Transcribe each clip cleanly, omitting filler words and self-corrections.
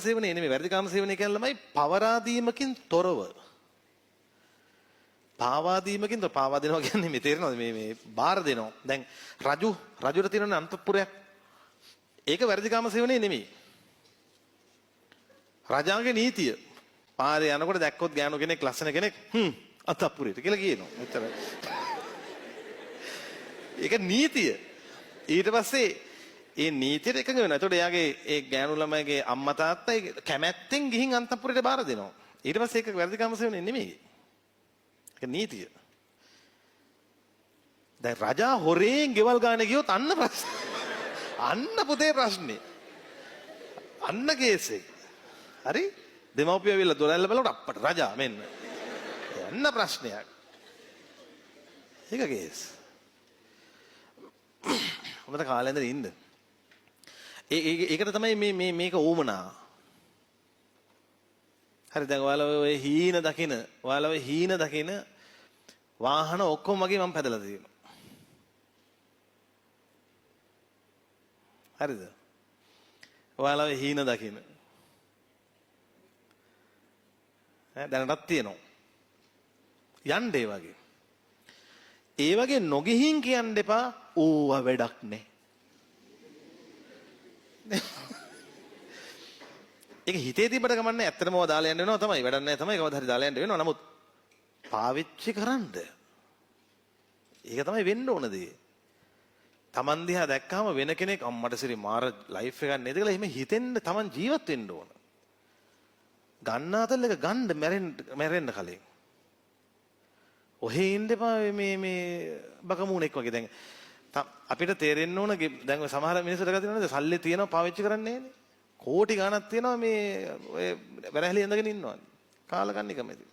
සේවනය නෙමෙයි වැරදි කාම සේවනය කියන්නේ ළමයි පවරාදීමකින් තොරව පාවා දෙනවා කියන්නේ මේ තේරෙනවද මේ බාර දෙනවා දැන් රජුට තියෙන අන්තපුරයක් ඒක වැරදි කාම සේවනය නෙමෙයි රජාගේ නීතිය පාරේ යනකොට දැක්කොත් ගෑනු කෙනෙක් ලස්සන කෙනෙක් අන්තපුරයට කියලා කියනවා එච්චරයි ඒක නීතිය ඊට පස්සේ ඒ නීතියට එකඟ වෙනවා. එතකොට එයාගේ ඒ ගෑනු ළමයිගේ අම්මා තාත්තා කැමැත්තෙන් ගිහින් අන්තපුරයට බාර දෙනවා. ඊට පස්සේ ඒක වැරදි කාම සේවනය නෙමෙයි. ඒක නීතිය. දැන් රජා හොරෙන් ගෙවල් ගන්න ගියොත් අන්න ප්‍රශ්න. අන්න පුතේ ප්‍රශ්නේ. අන්න කේස් එක. හරි? දෙමව්පියෝ ඇවිල්ලා දොරැල්ල බලනකොට අප්පට රජා මෙන්න. අන්න ප්‍රශ්නයක්. ඒක කේස්. හොඳට කාලෙන්ද ඉන්න. ඒකට තමයි මේක ඕමනා. හරි දැන් ඔයාලා ඔය හීන දකින වාහන ඔක්කොම වගේ මම පැදලා තියෙනවා. හරිද? ඔයාලා ඔය හීන දකින. දැනටත් තියෙනවා. යන්න ඒ වගේ. ඒ වගේ නොගිහින් කියන්න එපා ඕවා වැඩක් නෑ. ඒක හිතේ තිබ්බට කමන්නේ ඇත්තටම ඔය දාලා යන්න වෙනවා තමයි වැඩක් නැහැ තමයි කවදා හරි දාලා යන්න වෙනවා නමුත් පාවිච්චි කරන්න ඒක තමයි වෙන්න ඕන දේ Taman දිහා දැක්කම වෙන කෙනෙක් අම්මට සිරි මාර ලයිෆ් එකක් නේද කියලා එහෙම හිතෙන්න Taman ජීවත් වෙන්න ඕන ගන්නාතල් එක ගන්න මැරෙන්න කලින් ඔහේ ඉන්න එපා මේ බකමූණෙක් වගේ දැන් අපිට තේරෙන්න ඕන දැන් ඔය සමහර මිනිස්සුන්ට ගතිනවනේ සල්ලි තියෙනවා පාවිච්චි කරන්නේ නෑනේ. කෝටි ගණක් තියෙනවා මේ ඔය වැරහැලි ඇඳගෙන ඉන්නවා. කාලකන්ණි කමෙදි.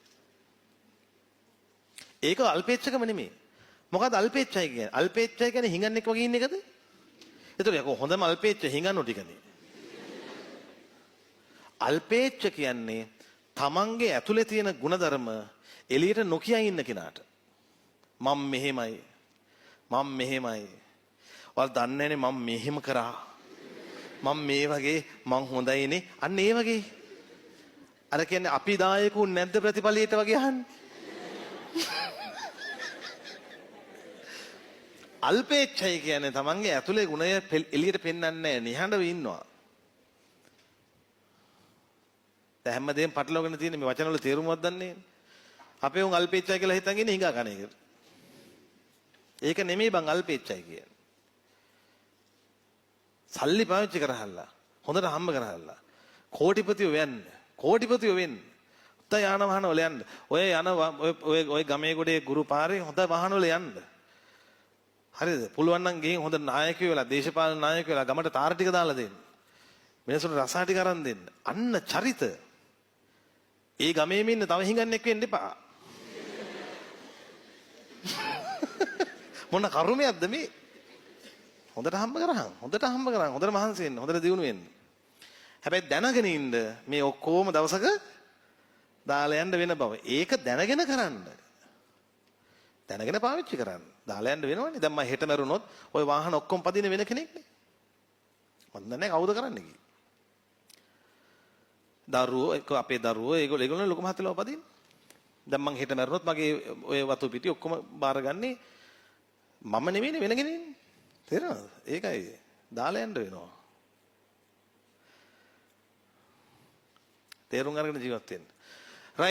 ඒක අල්පේච්ඡකම නෙමෙයි. මොකද අල්පේච්ඡයි කියන්නේ? අල්පේච්ඡයි කියන්නේ හිඟන්නෙක් වගේ ඉන්න එකද? ඒතකොට යකෝ හොඳම අල්පේච්ඡ හිඟන්නු ටිකනේ. අල්පේච්ඡ කියන්නේ තමන්ගේ ඇතුලේ තියෙන ಗುಣධර්ම එළියට නොකිය ඉන්න කෙනාට. මම මෙහෙමයි ඔයාලා දන්නේ නැනේ මම මෙහෙම කරා මම මේ වගේ මං හොඳයිනේ අන්න ඒ වගේ අර කියන්නේ අපි දායකුන් නැද්ද ප්‍රතිපලියට වගේ අහන්නේ අල්පේච්ඡයි කියන්නේ තමන්ගේ ඇතුලේ ගුණය එළියට පෙන්වන්නේ නැහැ නිහඬව ඉන්නවා දැන් හැමදේම පටලවගෙන තියෙන මේ වචන වල තේරුමක් දන්නේ අපේ උන් අල්පේච්ඡයි කියලා හිතන් ඉන්නේ හිඟා කන එක ඒක නෙමෙයි බං අල්පේච්ඡයි කියන්නේ. සල්ලි පාවිච්චි කරහල්ලා. හොඳට හම්බ කරහල්ලා. කෝටිපතියෝ වෙන්න. හොඳ යාන වාහන වල යන්න. ඔය ගමේ ගොඩේ ගුරු පාරේ හොඳ වාහන වල යන්න. හරිද? පුළුවන් නම් ගිහින් හොඳ නායකයෝ වෙලා දේශපාලන නායකයෝ වෙලා ගමට තාර ටික දාලා දෙන්න. මිනිස්සුන්ට රසා ටික අරන් දෙන්න. අන්න චරිත. ඒ ගමේම ඉන්න තව හිඟන්නෙක් වෙන්න එපා. මොන කරුමයක්ද මේ හොඳට හම්බ කරහන් හොඳට මහන්සි වෙන්න හොඳට දියුණු වෙන්න හැබැයි දැනගෙන ඉන්න මේ ඔක්කොම දවසක දාලා යන්න වෙන බව ඒක දැනගෙන කරන්න දැනගෙන පාවිච්චි කරන්න දාලා යන්න වෙනවනේ දැන් මම හෙට මරුණොත් ওই වාහන ඔක්කොම පදින වෙන කෙනෙක්නේ මන් දන්නේ කවුද කරන්නේ කි අපේ දරුවෝ ඒගොල්ලෝ ලොකු මහත්තයලා පදින දැන් මම හෙට මරුණොත් මගේ ඔය වතු පිටි ඔක්කොම බාරගන්නේ මම නෙමෙයිනේ වෙන කෙනෙක් ඉන්නේ. තේරෙනවද? ඒකයි දාලා යන්න වෙනවා. තේරුම් අරගෙන ජීවත් වෙන්න.